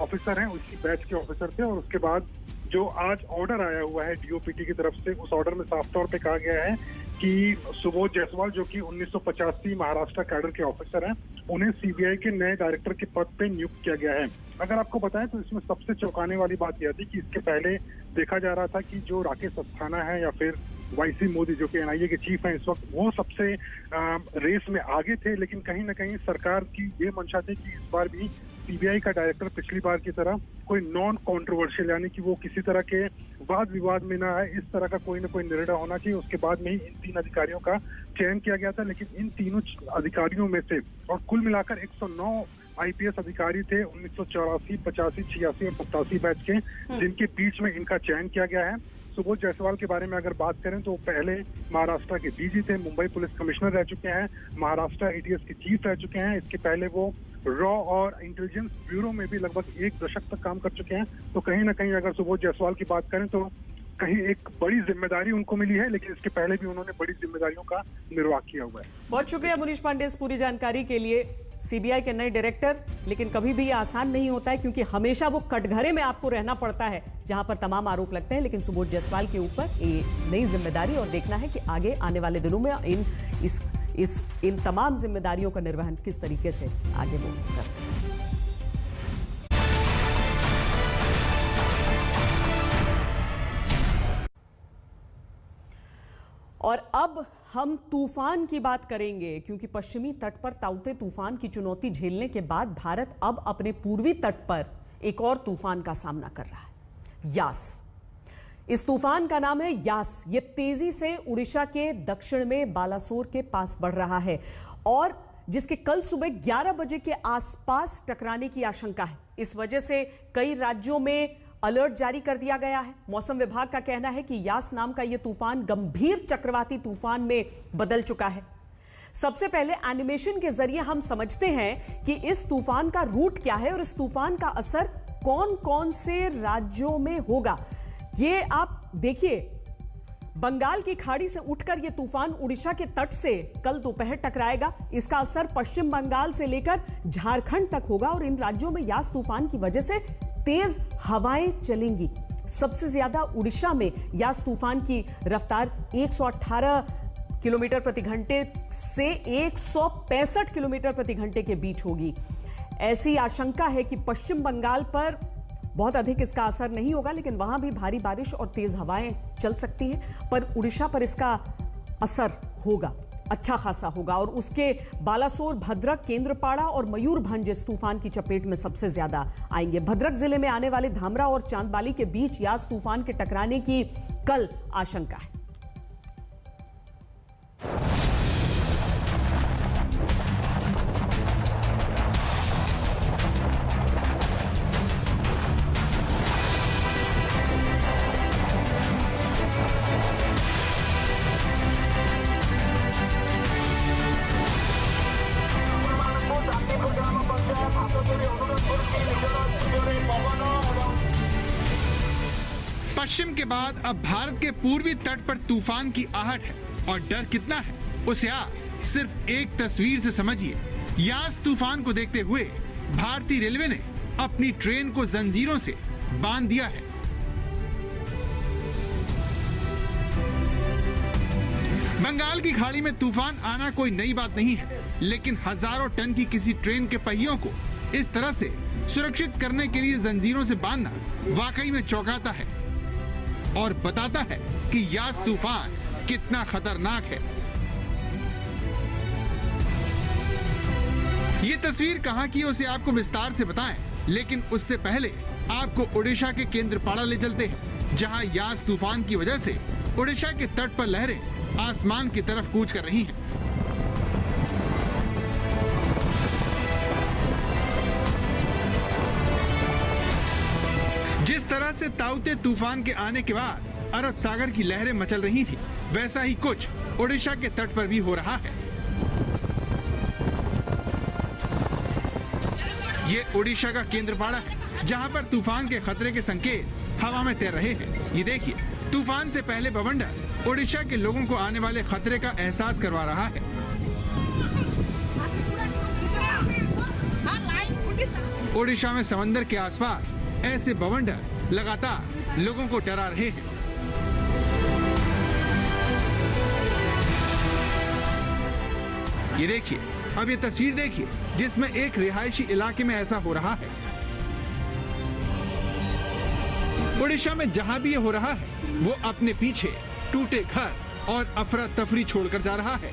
ऑफिसर हैं उसी बैच के ऑफिसर थे। और उसके बाद जो आज ऑर्डर आया हुआ है DOPT की तरफ से, उस ऑर्डर में साफ तौर पे कहा गया है कि सुबोध जायसवाल जो कि 1985 महाराष्ट्र कैडर के ऑफिसर हैं, उन्हें CBI के नए डायरेक्टर के पद पे नियुक्त किया गया है। अगर आपको बताएं तो इसमें सबसे चौंकाने वाली बात यह थी कि इसके पहले देखा जा रहा था कि जो राकेश अस्थाना है या फिर YC मोदी जो कि NIA के चीफ हैं इस वक्त, वो सबसे रेस में आगे थे, लेकिन कहीं ना कहीं सरकार की ये मंशा थी कि इस बार भी CBI का डायरेक्टर पिछली बार की तरह कोई नॉन कॉन्ट्रोवर्शियल, यानी कि वो किसी तरह के वाद विवाद में ना आए, इस तरह का कोई ना कोई निर्णय होना चाहिए। उसके बाद में ही इन 3 अधिकारियों का चयन किया गया था, लेकिन इन तीनों अधिकारियों में से, और कुल मिलाकर 109 IPS अधिकारी थे 1984, 85, 86 और 87 बैच के, जिनके बीच में इनका चयन किया गया है। सुबोध जायसवाल के बारे में अगर बात करें तो पहले महाराष्ट्र के DG थे, मुंबई पुलिस कमिश्नर रह चुके हैं, महाराष्ट्र ATS के चीफ रह चुके हैं, इसके पहले वो रॉ और इंटेलिजेंस ब्यूरो में भी लगभग 1 दशक तक काम कर चुके हैं। तो कहीं ना कहीं अगर सुबोध जायसवाल की बात करें तो कहीं एक बड़ी जिम्मेदारी उनको मिली है, लेकिन इसके पहले भी उन्होंने बड़ी जिम्मेदारियों का निर्वाह किया हुआ है। बहुत शुक्रिया मुनीश पांडे इस पूरी जानकारी के लिए। CBI के नए डायरेक्टर, लेकिन कभी भी ये आसान नहीं होता है, क्योंकि हमेशा वो कटघरे में आपको रहना पड़ता है जहां पर तमाम आरोप लगते हैं। लेकिन सुबोध जायसवाल के ऊपर ये नई जिम्मेदारी, और देखना है कि आगे आने वाले दिनों में इन तमाम जिम्मेदारियों का निर्वहन किस तरीके से आगे वो करते हैं। और अब हम तूफान की बात करेंगे, क्योंकि पश्चिमी तट पर ताउते तूफान की चुनौती झेलने के बाद भारत अब अपने पूर्वी तट पर एक और तूफान का सामना कर रहा है, यास। इस तूफान का नाम है यास। ये तेजी से उड़ीसा के दक्षिण में बालासोर के पास बढ़ रहा है और जिसके कल सुबह 11 बजे के आसपास टकराने की आशंका है। इस वजह से कई राज्यों में अलर्ट जारी कर दिया गया है। मौसम विभाग का कहना है कि यास नाम का यह तूफान गंभीर चक्रवाती तूफान में बदल चुका है। सबसे पहले एनिमेशन के जरिए हम समझते हैं कि इस तूफान का रूट क्या है और इस तूफान का असर कौन कौन से राज्यों में होगा। ये आप देखिए, बंगाल की खाड़ी से उठकर यह तूफान उड़ीसा के तट से कल दोपहर टकराएगा। इसका असर पश्चिम बंगाल से लेकर झारखंड तक होगा और इन राज्यों में यास तूफान की वजह से तेज हवाएं चलेंगी। सबसे ज्यादा उड़ीसा में यास तूफान की रफ्तार 118 किलोमीटर प्रति घंटे से 165 किलोमीटर प्रति घंटे के बीच होगी। ऐसी आशंका है कि पश्चिम बंगाल पर बहुत अधिक इसका असर नहीं होगा, लेकिन वहां भी भारी बारिश और तेज हवाएं चल सकती हैं, पर उड़ीसा पर इसका असर होगा, अच्छा खासा होगा। और उसके बालासोर, भद्रक, केंद्रपाड़ा और मयूरभंज इस तूफान की चपेट में सबसे ज्यादा आएंगे। भद्रक जिले में आने वाले धामरा और चांदबाली के बीच यास तूफान के टकराने की कल आशंका है। पश्चिम के बाद अब भारत के पूर्वी तट पर तूफान की आहट है और डर कितना है उसे आप सिर्फ एक तस्वीर से समझिए। यास तूफान को देखते हुए भारतीय रेलवे ने अपनी ट्रेन को जंजीरों से बांध दिया है। बंगाल की खाड़ी में तूफान आना कोई नई बात नहीं है, लेकिन हजारों टन की किसी ट्रेन के पहियों को इस तरह से सुरक्षित करने के लिए जंजीरों से बांधना वाकई में चौंकाता है और बताता है कि यास तूफान कितना खतरनाक है। ये तस्वीर कहां की उसे आपको विस्तार से बताएं, लेकिन उससे पहले आपको ओडिशा के केंद्रपाड़ा ले चलते हैं, जहां यास तूफान की वजह से ओडिशा के तट पर लहरें आसमान की तरफ कूच कर रही हैं। जिस तरह से ताउते तूफान के आने के बाद अरब सागर की लहरें मचल रही थी, वैसा ही कुछ ओडिशा के तट पर भी हो रहा है। ये ओडिशा का केंद्रपाड़ा है, जहां पर तूफान के खतरे के संकेत हवा में तैर रहे हैं। ये देखिए, तूफान से पहले बवंडर ओडिशा के लोगों को आने वाले खतरे का एहसास करवा रहा है। ओडिशा में समंदर के आसपास ऐसे बवंडर लगातार लोगों को डरा रहे हैं। ये देखिए, अब ये तस्वीर देखिए जिसमें एक रिहायशी इलाके में ऐसा हो रहा है। ओडिशा में जहां भी ये हो रहा है वो अपने पीछे टूटे घर और अफरा तफरी छोड़कर जा रहा है।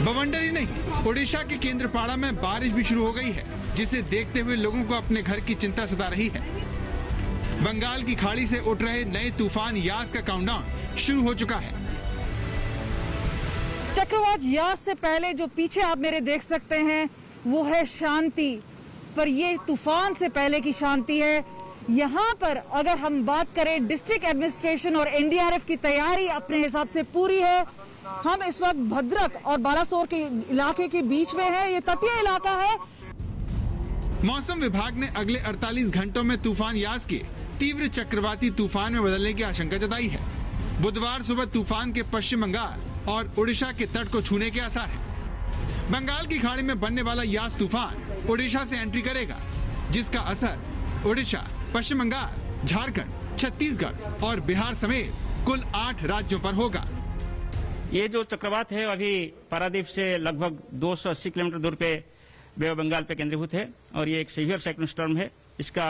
बवंडर ही नहीं, ओडिशा के केंद्रपाड़ा में बारिश भी शुरू हो गई है, जिसे देखते हुए लोगों को अपने घर की चिंता सता रही है। बंगाल की खाड़ी से उठ रहे नए तूफान यास का काउंटडाउन शुरू हो चुका है। चक्रवात यास से पहले जो पीछे आप मेरे देख सकते हैं वो है शांति, पर ये तूफान से पहले की शांति है। यहाँ पर अगर हम बात करें, डिस्ट्रिक्ट एडमिनिस्ट्रेशन और एनडीआरएफ की तैयारी अपने हिसाब से पूरी है। हम इस वक्त भद्रक और बालासोर के इलाके के बीच में है, ये तटीय इलाका है। मौसम विभाग ने अगले 48 घंटों में तूफान यास के तीव्र चक्रवाती तूफान में बदलने की आशंका जताई है। बुधवार सुबह तूफान के पश्चिम बंगाल और ओडिशा के तट को छूने के आसार है। बंगाल की खाड़ी में बनने वाला यास तूफान ओडिशा से एंट्री करेगा, जिसका असर ओडिशा, पश्चिम बंगाल, झारखंड, छत्तीसगढ़ और बिहार समेत कुल 8 राज्यों पर होगा। ये जो चक्रवात है अभी पारादीप से लगभग 280 किलोमीटर दूर पे बे ऑफ बंगाल पे केंद्रीभूत है और ये एक सीवियर साइक्लोन स्टॉर्म है। इसका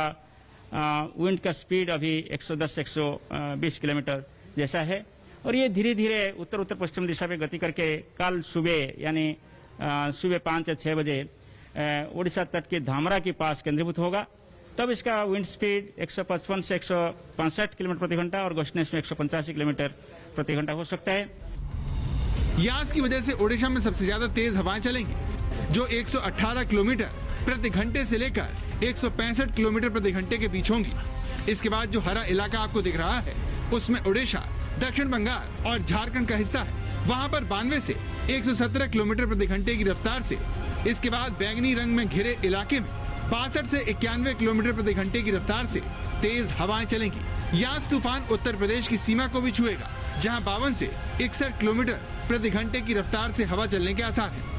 विंड का स्पीड अभी 110-120 किलोमीटर जैसा है और ये धीरे धीरे उत्तर उत्तर पश्चिम दिशा में गति करके कल सुबह यानी सुबह 5 या 6 बजे ओडिशा तट के धामरा के पास केंद्रीभूत होगा। तब इसका विंड स्पीड 155 से 165 किलोमीटर प्रति घंटा और गस्टनेस में 185 किलोमीटर प्रति घंटा हो सकता है। यास की वजह से ओडिशा में सबसे ज्यादा तेज हवाएं चलेंगी, जो 118 किलोमीटर प्रति घंटे से लेकर 165 किलोमीटर प्रति घंटे के बीच होंगी। इसके बाद जो हरा इलाका आपको दिख रहा है उसमें ओडिशा, दक्षिण बंगाल और झारखंड का हिस्सा है। वहां पर 92 से 117 किलोमीटर प्रति घंटे की रफ्तार से, इसके बाद बैंगनी रंग में घिरे इलाके में 62 से 91 किलोमीटर प्रति घंटे की रफ्तार से तेज हवाएं चलेंगी। यास तूफान उत्तर प्रदेश की सीमा को भी छुएगा, जहां 52 से 61 किलोमीटर प्रति घंटे की रफ्तार से हवा चलने के आसार हैं।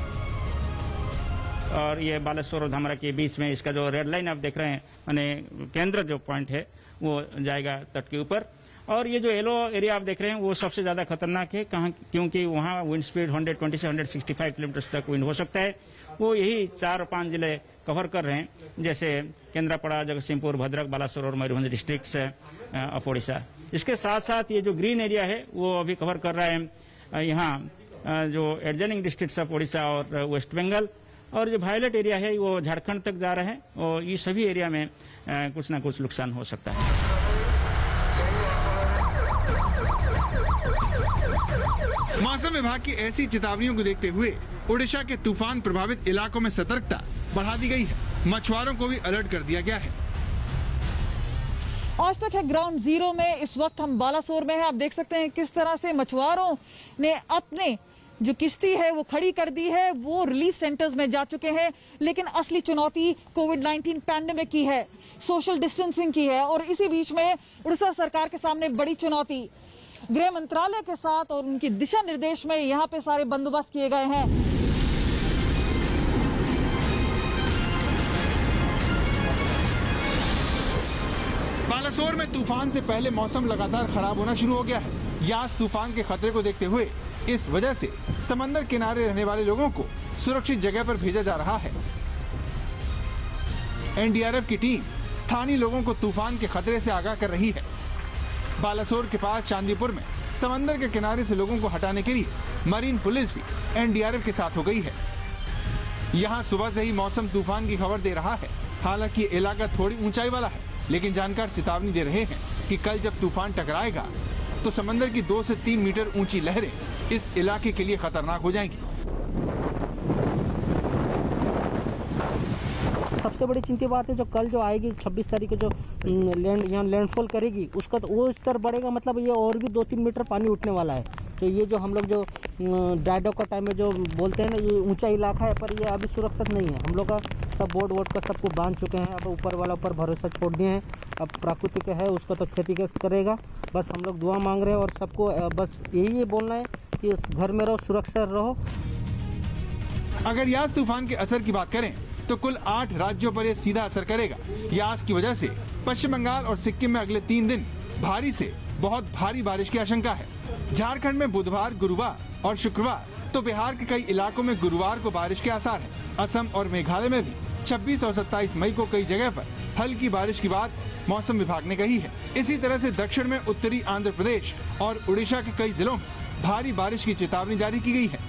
और ये बालासोर और धामरा के बीच में इसका जो रेड लाइन आप देख रहे हैं, माने केंद्र जो पॉइंट है वो जाएगा तट के ऊपर। और ये जो येलो एरिया आप देख रहे हैं वो सबसे ज्यादा खतरनाक है, कहाँ, क्योंकि वहाँ विंड स्पीड 120 से 165 किलोमीटर तक विंड हो सकता है। वो यही 4 और 5 जिले कवर कर रहे हैं, जैसे केंद्रापड़ा, जगतसिंहपुर, भद्रक, बालासोर और मयूरभंज डिस्ट्रिक्ट्स ऑफ ओडिशा। इसके साथ साथ ये जो ग्रीन एरिया है वो अभी कवर कर रहा है यहाँ जो एडजॉइनिंग डिस्ट्रिक्ट्स ऑफ ओडिशा और वेस्ट बंगाल। और जो वायलेट एरिया है वो झारखंड तक जा रहा है और ये सभी एरिया में कुछ ना कुछ नुकसान हो सकता है। मौसम विभाग की ऐसी चेतावनियों को देखते हुए ओडिशा के तूफान प्रभावित इलाकों में सतर्कता बढ़ा दी गई है। मछुआरों को भी अलर्ट कर दिया गया है। आज तक है ग्राउंड जीरो में, इस वक्त हम बालासोर में हैं। आप देख सकते हैं किस तरह से मछुआरों ने अपने जो किश्ती है वो खड़ी कर दी है, वो रिलीफ सेंटर्स में जा चुके हैं। लेकिन असली चुनौती कोविड-19 पैंडेमिक की है, सोशल डिस्टेंसिंग की है और इसी बीच में उड़ीसा सरकार के सामने बड़ी चुनौती। गृह मंत्रालय के साथ और उनके दिशा निर्देश में यहाँ पे सारे बंदोबस्त किए गए हैं। बालासोर में तूफान से पहले मौसम लगातार खराब होना शुरू हो गया है। यास तूफान के खतरे को देखते हुए इस वजह से समंदर किनारे रहने वाले लोगों को सुरक्षित जगह पर भेजा जा रहा है। एनडीआरएफ की टीम स्थानीय लोगों को तूफान के खतरे से आगाह कर रही है। बालासोर के पास चांदीपुर में समंदर के किनारे से लोगों को हटाने के लिए मरीन पुलिस भी एनडीआरएफ के साथ हो गई है। यहाँ सुबह से ही मौसम तूफान की खबर दे रहा है। हालांकि इलाका थोड़ी ऊंचाई वाला है, लेकिन जानकार चेतावनी दे रहे हैं कि कल जब तूफान टकराएगा तो समंदर की 2 से 3 मीटर ऊंची लहरें इस इलाके के लिए खतरनाक हो जाएंगी। सबसे बड़ी चिंता बात है जो कल जो आएगी 26 तारीख को जो यहाँ लैंडफॉल करेगी उसका तो वो स्तर बढ़ेगा, मतलब ये और भी 2-3 मीटर पानी उठने वाला है। तो ये जो हम लोग जो ड्राई डॉग का टाइम में जो बोलते हैं ना, ये ऊंचा इलाका है, पर ये अभी सुरक्षित नहीं है। हम लोग का सब बोर्ड वोर्ड का सबको बांध चुके हैं। अब ऊपर वाला ऊपर भरोसा छोड़ दिए हैं। अब प्राकृतिक है, उसको तो खेती करेगा। बस हम लोग दुआ मांग रहे हैं और सबको बस यही बोलना है कि घर में रहो, सुरक्षित रहो। अगर यास तूफान के असर की बात करें तो कुल 8 राज्यों पर यह सीधा असर करेगा। यास की वजह से पश्चिम बंगाल और सिक्किम में अगले 3 दिन भारी से बहुत भारी बारिश की आशंका है। झारखंड में बुधवार, गुरुवार और शुक्रवार, तो बिहार के कई इलाकों में गुरुवार को बारिश के आसार हैं। असम और मेघालय में भी 26 और 27 मई को कई जगह पर हल्की बारिश की बात मौसम विभाग ने कही है। इसी तरह से दक्षिण में उत्तरी आंध्र प्रदेश और उड़ीसा के कई जिलों में भारी बारिश की चेतावनी जारी की गई है।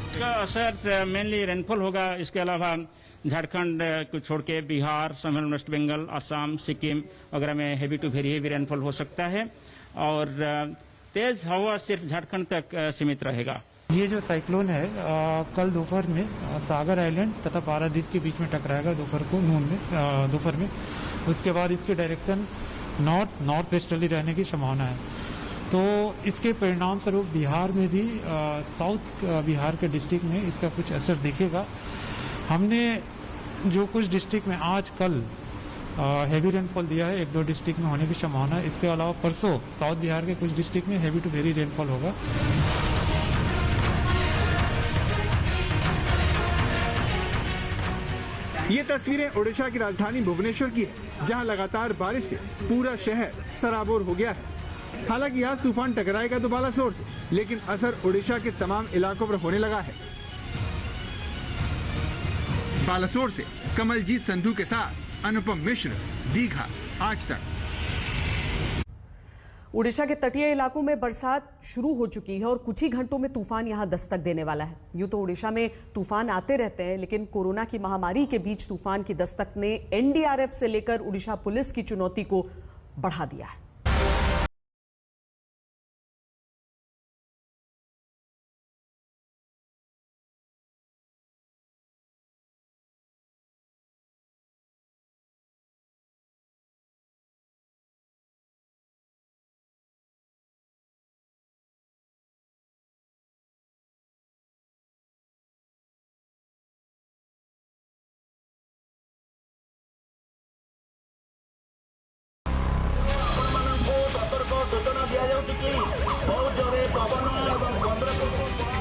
इसका असर मेनली रेनफॉल होगा। इसके अलावा झारखंड को छोड़ के बिहार, समल, वेस्ट बंगाल, असम, सिक्किम वगैरह में heavy to very heavy rainfall हो सकता है और तेज हवा सिर्फ झारखंड तक सीमित रहेगा। ये जो साइक्लोन है कल दोपहर में सागर आइलैंड तथा पारादीप के बीच में टकराएगा दोपहर में। उसके बाद इसकी डायरेक्शन नॉर्थ वेस्टर्ली रहने की संभावना है। तो इसके परिणाम स्वरूप बिहार में भी साउथ बिहार के डिस्ट्रिक्ट में इसका कुछ असर दिखेगा। हमने जो कुछ डिस्ट्रिक्ट में आज कल हेवी रेनफॉल दिया है, 1-2 डिस्ट्रिक्ट में होने की संभावना है। इसके अलावा परसों साउथ बिहार के कुछ डिस्ट्रिक्ट में हेवी टू वेरी रेनफॉल होगा। ये तस्वीरें ओडिशा की राजधानी भुवनेश्वर की है, जहां लगातार बारिश से पूरा शहर सराबोर हो गया है। हालांकि यास तूफान टकराएगा तो बालासोर से, लेकिन असर ओडिशा के तमाम इलाकों पर होने लगा है। बालासोर से कमलजीत संधू के साथ अनुपम मिश्र, दीघा, आज तक। उड़ीसा के तटीय इलाकों में बरसात शुरू हो चुकी है और कुछ ही घंटों में तूफान यहां दस्तक देने वाला है। यूं तो उड़ीसा में तूफान आते रहते हैं, लेकिन कोरोना की महामारी के बीच तूफान की दस्तक ने एनडीआरएफ से लेकर उड़ीसा पुलिस की चुनौती को बढ़ा दिया है।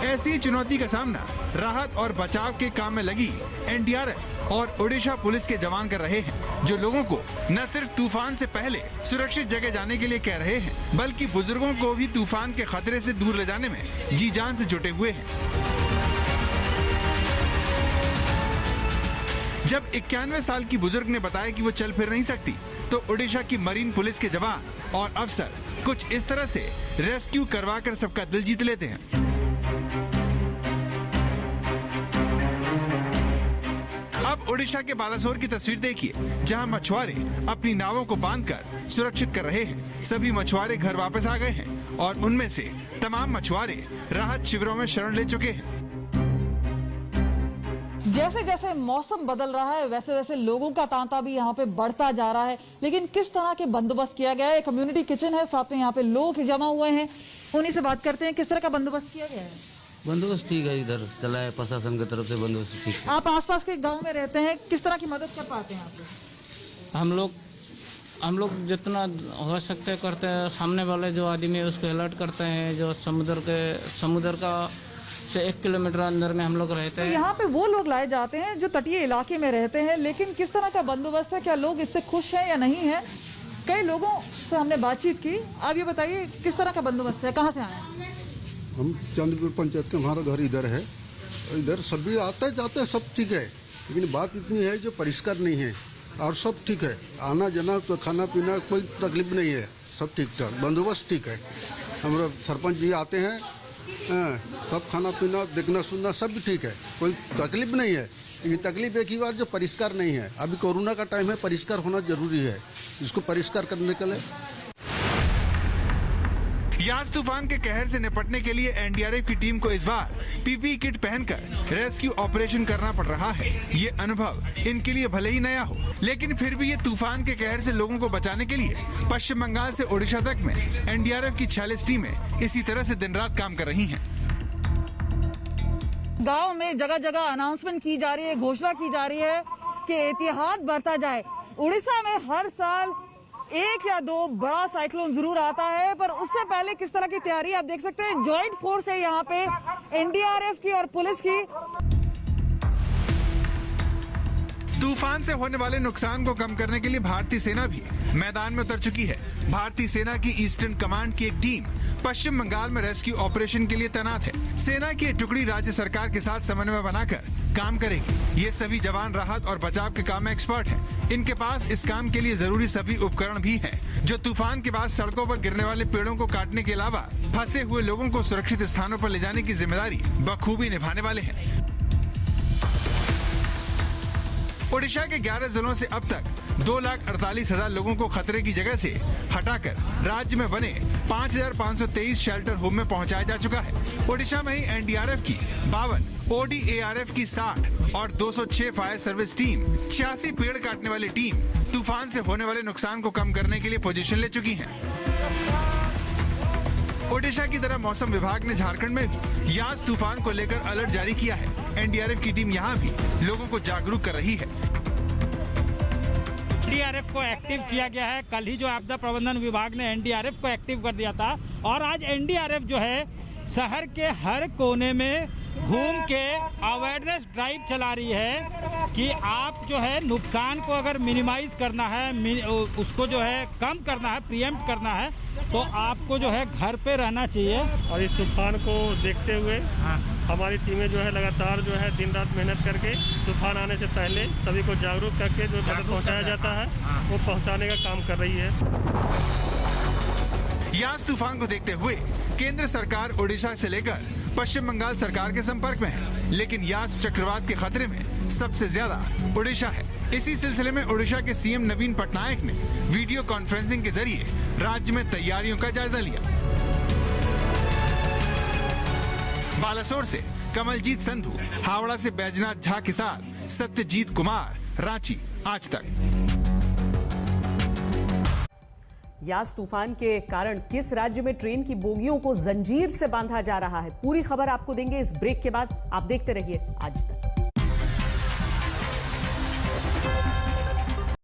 ऐसी चुनौती का सामना राहत और बचाव के काम में लगी एनडीआरएफ और ओडिशा पुलिस के जवान कर रहे हैं, जो लोगों को न सिर्फ तूफान से पहले सुरक्षित जगह जाने के लिए कह रहे हैं, बल्कि बुजुर्गों को भी तूफान के खतरे से दूर ले जाने में जी जान से जुटे हुए हैं। जब 91 साल की बुजुर्ग ने बताया कि वो चल फिर नहीं सकती, तो ओडिशा की मरीन पुलिस के जवान और अफसर कुछ इस तरह से रेस्क्यू करवाकर सबका दिल जीत लेते हैं। अब ओडिशा के बालासोर की तस्वीर देखिए, जहां मछुआरे अपनी नावों को बांधकर सुरक्षित कर रहे हैं। सभी मछुआरे घर वापस आ गए हैं और उनमें से तमाम मछुआरे राहत शिविरों में शरण ले चुके हैं। जैसे जैसे मौसम बदल रहा है, वैसे वैसे लोगों का तांता भी यहाँ पे बढ़ता जा रहा है। लेकिन किस तरह के बंदोबस्त किया गया है? कम्युनिटी किचन है, साथ में यहाँ पे लोग जमा हुए हैं, उन्हीं से बात करते हैं। किस तरह का बंदोबस्त किया गया है? बंदोबस्त ठीक है, इधर चला है प्रशासन की तरफ से बंदोबस्त ठीक है। आप आसपास के गांव में रहते हैं, किस तरह की मदद कर पाते हैं आप लोग? हम लोग जितना हो सकते करते हैं। सामने वाले जो आदमी है उसको अलर्ट करते हैं। जो समुद्र का से 1 किलोमीटर अंदर में हम लोग रहते हैं। तो यहाँ पे वो लोग लाए जाते हैं जो तटीय इलाके में रहते हैं, लेकिन किस तरह का बंदोबस्त है? क्या लोग इससे खुश हैं या नहीं है? कई लोगों से हमने बातचीत की। आप ये बताइए किस तरह का बंदोबस्त है, कहाँ से आए हैं? हम चंद्रपुर पंचायत के, हमारा घर इधर है। इधर सभी आते जाते हैं, सब ठीक है, लेकिन बात इतनी है जो परिष्कार नहीं है। और सब ठीक है, आना जाना तो खाना पीना कोई तकलीफ नहीं है, सब ठीक ठाक, बंदोबस्त ठीक है। हमारे सरपंच जी आते हैं, सब खाना पीना देखना सुनना सब भी ठीक है, कोई तकलीफ नहीं है। लेकिन तकलीफ एक ही बार जो परिष्कार नहीं है। अभी कोरोना का टाइम है, परिष्कार होना जरूरी है, इसको परिष्कार करने के लिए। यास तूफान के कहर से निपटने के लिए एनडीआरएफ की टीम को इस बार पीपीई किट पहनकर रेस्क्यू ऑपरेशन करना पड़ रहा है। ये अनुभव इनके लिए भले ही नया हो, लेकिन फिर भी ये तूफान के कहर से लोगों को बचाने के लिए पश्चिम बंगाल से ओडिशा तक में एनडीआरएफ की 46 टीमें इसी तरह से दिन रात काम कर रही हैं। गांव में जगह जगह अनाउंसमेंट की जा रही है, घोषणा की जा रही है कि एहतियात बरता जाए। उड़ीसा में हर साल 1 या 2 बड़ा साइक्लोन जरूर आता है, पर उससे पहले किस तरह की तैयारी आप देख सकते हैं। जॉइंट फोर्स है यहाँ पे एनडीआरएफ की और पुलिस की। तूफान से होने वाले नुकसान को कम करने के लिए भारतीय सेना भी मैदान में उतर चुकी है। भारतीय सेना की ईस्टर्न कमांड की एक टीम पश्चिम बंगाल में रेस्क्यू ऑपरेशन के लिए तैनात है। सेना की टुकड़ी राज्य सरकार के साथ समन्वय बनाकर काम करेगी। ये सभी जवान राहत और बचाव के काम में एक्सपर्ट हैं। इनके पास इस काम के लिए जरूरी सभी उपकरण भी हैं, जो तूफान के बाद सड़कों पर गिरने वाले पेड़ों को काटने के अलावा फंसे हुए लोगों को सुरक्षित स्थानों पर ले जाने की जिम्मेदारी बखूबी निभाने वाले हैं। ओडिशा के 11 जिलों से अब तक 2,48,000 लोगों को खतरे की जगह से हटाकर राज्य में बने 5,523 शेल्टर होम में पहुंचाया जा चुका है। ओडिशा में ही एनडीआरएफ की 52, ओडीएआरएफ की 60 और 206 फायर सर्विस टीम, 86 पेड़ काटने वाली टीम तूफान से होने वाले नुकसान को कम करने के लिए पोजीशन ले चुकी है। ओडिशा की तरह मौसम विभाग ने झारखंड में भी यास तूफान को लेकर अलर्ट जारी किया है। एनडीआरएफ की टीम यहाँ भी लोगों को जागरूक कर रही है। एनडीआरएफ को एक्टिव किया गया है। कल ही जो आपदा प्रबंधन विभाग ने एनडीआरएफ को एक्टिव कर दिया था, और आज एनडीआरएफ जो है शहर के हर कोने में घूम के अवेयरनेस ड्राइव चला रही है कि आप जो है नुकसान को अगर मिनिमाइज करना है, उसको जो है कम करना है, प्रीएम्प्ट करना है, तो आपको जो है घर पे रहना चाहिए। और इस तूफान को देखते हुए हमारी टीमें जो है लगातार जो है दिन रात मेहनत करके तूफान आने से पहले सभी को जागरूक करके जो मदद पहुंचाया जाता है वो पहुंचाने का काम कर रही है। यास तूफान को देखते हुए केंद्र सरकार ओडिशा से लेकर पश्चिम बंगाल सरकार के संपर्क में है, लेकिन यास चक्रवात के खतरे में सबसे ज्यादा ओडिशा है। इसी सिलसिले में ओडिशा के सीएम नवीन पटनायक ने वीडियो कॉन्फ्रेंसिंग के जरिए राज्य में तैयारियों का जायजा लिया। बालासोर से कमलजीत संधू, हावड़ा से बैजनाथ झा के साथ सत्यजीत कुमार, रांची, आज तक। यास तूफान के कारण किस राज्य में ट्रेन की बोगियों को जंजीर से बांधा जा रहा है, पूरी खबर आपको देंगे इस ब्रेक के बाद। आप देखते रहिए आज तक।